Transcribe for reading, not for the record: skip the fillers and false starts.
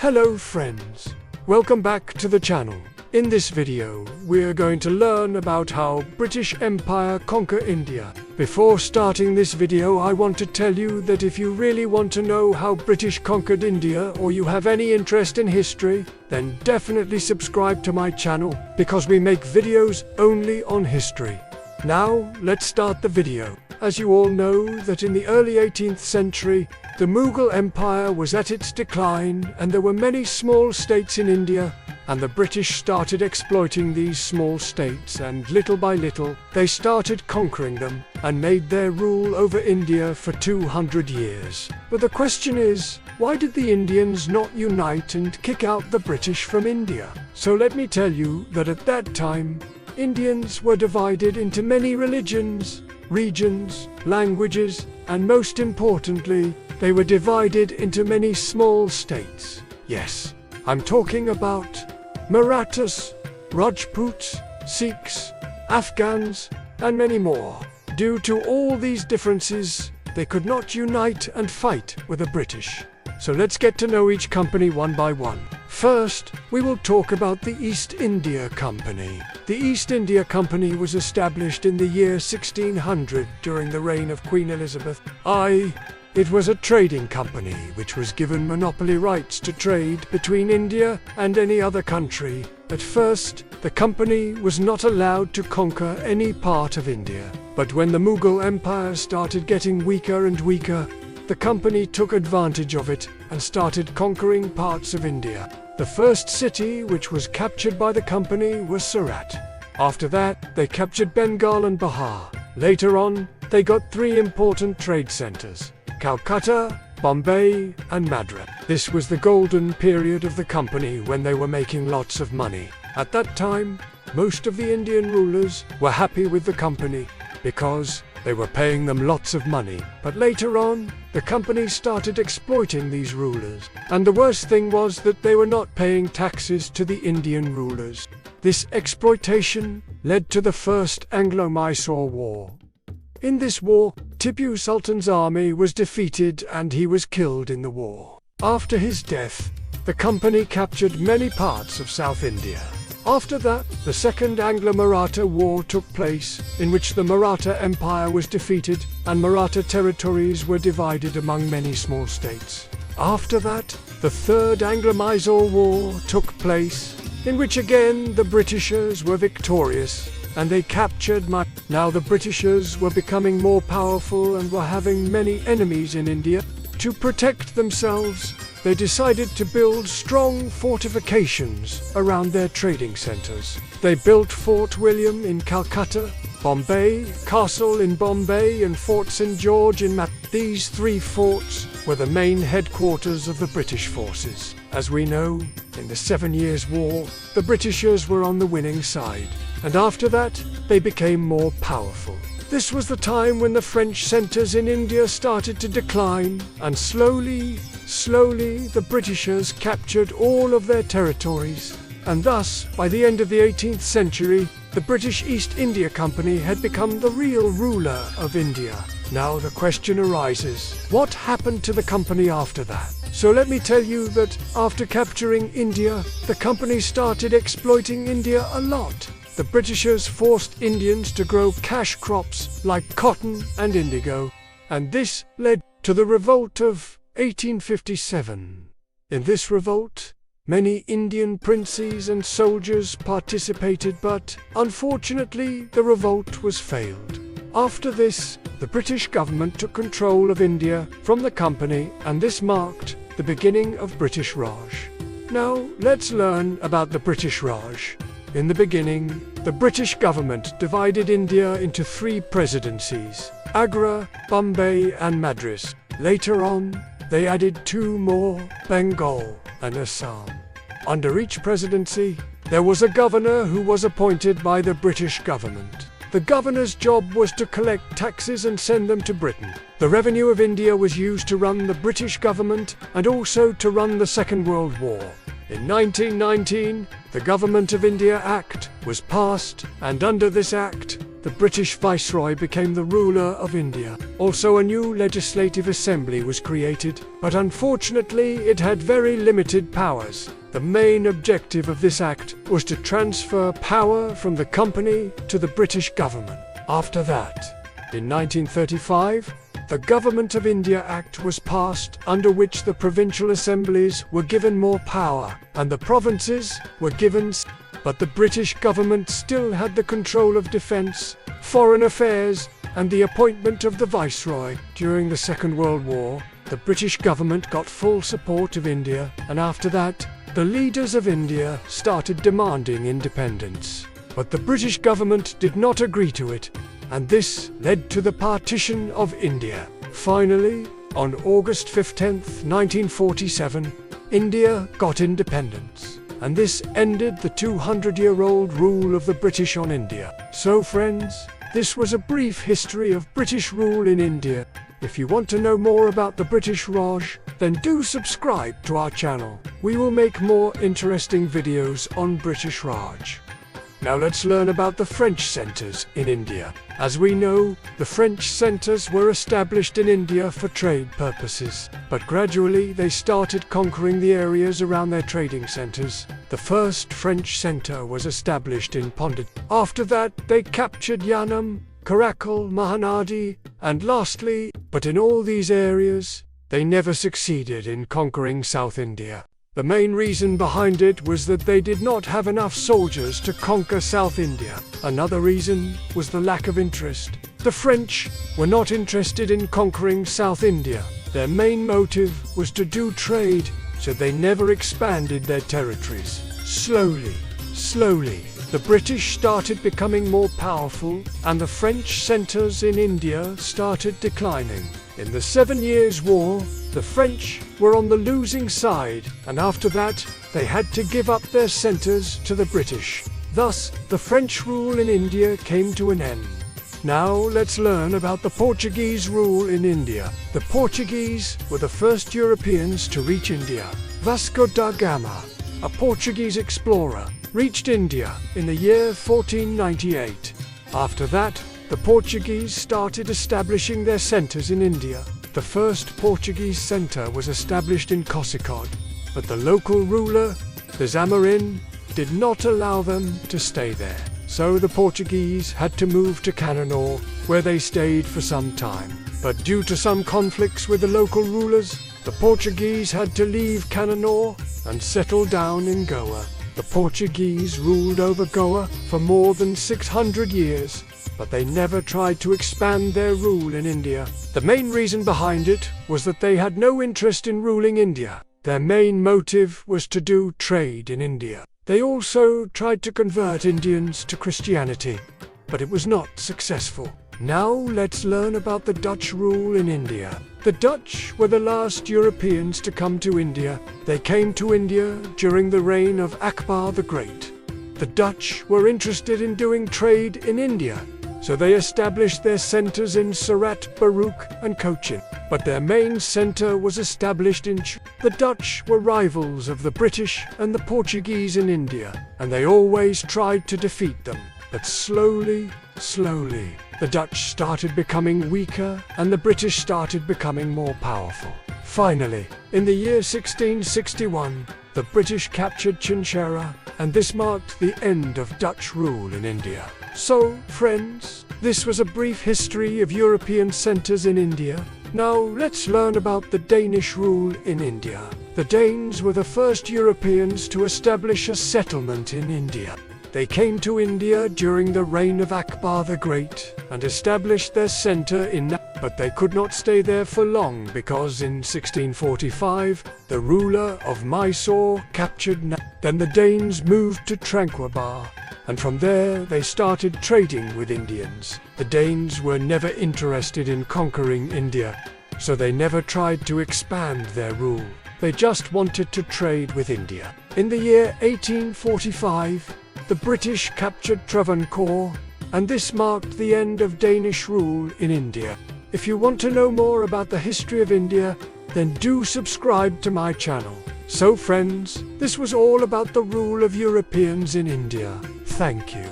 Hello friends, welcome back to the channel. In this video, we're going to learn about how British Empire conquer India. Before starting this video, I want to tell you that if you really want to know how British conquered India or you have any interest in history, then definitely subscribe to my channel because we make videos only on history. Now, let's start the video. As you all know that in the early 18th century, the Mughal Empire was at its decline and there were many small states in India, and the British started exploiting these small states, and little by little they started conquering them and made their rule over India for 200 years. But the question is, why did the Indians not unite and kick out the British from India? So let me tell you that at that time, Indians were divided into many religions, regions, languages, and most importantly, they were divided into many small states. Yes, I'm talking about Marathas, Rajputs, Sikhs, Afghans, and many more. Due to all these differences, they could not unite and fight with the British. So let's get to know each company one by one. First, we will talk about the East India Company. The East India Company was established in the year 1600 during the reign of Queen Elizabeth I. It was a trading company which was given monopoly rights to trade between India and any other country. At first, the company was not allowed to conquer any part of India. But when the Mughal Empire started getting weaker and weaker, the company took advantage of it and started conquering parts of India. The first city which was captured by the company was Surat. After that, they captured Bengal and Bihar. Later on, they got three important trade centers: Calcutta, Bombay, and Madras. This was the golden period of the company when they were making lots of money. At that time, most of the Indian rulers were happy with the company because they were paying them lots of money. But later on, the company started exploiting these rulers. And the worst thing was that they were not paying taxes to the Indian rulers. This exploitation led to the First Anglo-Mysore War. In this war, Tipu Sultan's army was defeated and he was killed in the war. After his death, the company captured many parts of South India. After that, the Second Anglo-Maratha War took place, in which the Maratha Empire was defeated and Maratha territories were divided among many small states. After that, the Third Anglo-Mysore War took place, in which again the Britishers were victorious and they captured much. Now the Britishers were becoming more powerful and were having many enemies in India. To protect themselves, they decided to build strong fortifications around their trading centers. They built Fort William in Calcutta, Bombay, Castle in Bombay, and Fort St. George in Madras. These three forts were the main headquarters of the British forces. As we know, in the 7 Years' War, the Britishers were on the winning side, and after that, they became more powerful. This was the time when the French centers in India started to decline, and slowly, the Britishers captured all of their territories. And thus, by the end of the 18th century, the British East India Company had become the real ruler of India. Now the question arises, what happened to the company after that? So let me tell you that after capturing India, the company started exploiting India a lot. The Britishers forced Indians to grow cash crops like cotton and indigo, and this led to the revolt of 1857. In this revolt, many Indian princes and soldiers participated, but unfortunately the revolt was failed. After this, the British government took control of India from the company, and this marked the beginning of British Raj. Now let's learn about the British Raj. In the beginning, the British government divided India into three presidencies: Agra, Bombay, and Madras. Later on, they added two more: Bengal and Assam. Under each presidency, there was a governor who was appointed by the British government. The governor's job was to collect taxes and send them to Britain. The revenue of India was used to run the British government and also to run the Second World War. In 1919, the Government of India Act was passed, and under this act, the British Viceroy became the ruler of India. Also, a new legislative assembly was created, but unfortunately it had very limited powers. The main objective of this act was to transfer power from the company to the British government. After that, in 1935, the Government of India Act was passed, under which the provincial assemblies were given more power and the provinces were given. But the British government still had the control of defence, foreign affairs, and the appointment of the Viceroy. During the Second World War, the British government got full support of India, and after that, the leaders of India started demanding independence. But the British government did not agree to it, and this led to the partition of India. Finally, on August 15, 1947, India got independence, and this ended the 200-year-old rule of the British on India. So friends, this was a brief history of British rule in India. If you want to know more about the British Raj, then do subscribe to our channel. We will make more interesting videos on British Raj. Now let's learn about the French centers in India. As we know, the French centers were established in India for trade purposes, but gradually they started conquering the areas around their trading centers. The first French center was established in Pondicherry. After that, they captured Yanam, Karakal, Mahanadi, and lastly, but in all these areas, they never succeeded in conquering South India. The main reason behind it was that they did not have enough soldiers to conquer South India. Another reason was the lack of interest. The French were not interested in conquering South India. Their main motive was to do trade, so they never expanded their territories. Slowly, the British started becoming more powerful, and the French centers in India started declining. In the 7 Years' War, the French were on the losing side, and after that, they had to give up their centers to the British. Thus, the French rule in India came to an end. Now, let's learn about the Portuguese rule in India. The Portuguese were the first Europeans to reach India. Vasco da Gama, a Portuguese explorer, reached India in the year 1498. After that, the Portuguese started establishing their centers in India. The first Portuguese center was established in Kozhikode, but the local ruler, the Zamarin, did not allow them to stay there. So the Portuguese had to move to Cananore, where they stayed for some time. But due to some conflicts with the local rulers, the Portuguese had to leave Cananore and settle down in Goa. The Portuguese ruled over Goa for more than 600 years, but they never tried to expand their rule in India. The main reason behind it was that they had no interest in ruling India. Their main motive was to do trade in India. They also tried to convert Indians to Christianity, but it was not successful. Now let's learn about the Dutch rule in India. The Dutch were the last Europeans to come to India. They came to India during the reign of Akbar the Great. The Dutch were interested in doing trade in India, so they established their centers in Surat, Baruch, and Cochin. But their main center was established in The Dutch were rivals of the British and the Portuguese in India, and they always tried to defeat them. But slowly, the Dutch started becoming weaker and the British started becoming more powerful. Finally, in the year 1661, the British captured Chinchera, and this marked the end of Dutch rule in India. So, friends, this was a brief history of European centers in India. Now, let's learn about the Danish rule in India. The Danes were the first Europeans to establish a settlement in India. They came to India during the reign of Akbar the Great and established their center in but they could not stay there for long because in 1645, the ruler of Mysore captured Then the Danes moved to Tranquebar, and from there they started trading with Indians. The Danes were never interested in conquering India, so they never tried to expand their rule. They just wanted to trade with India. In the year 1845, the British captured Travancore, and this marked the end of Danish rule in India. If you want to know more about the history of India, then do subscribe to my channel. So friends, this was all about the rule of Europeans in India. Thank you.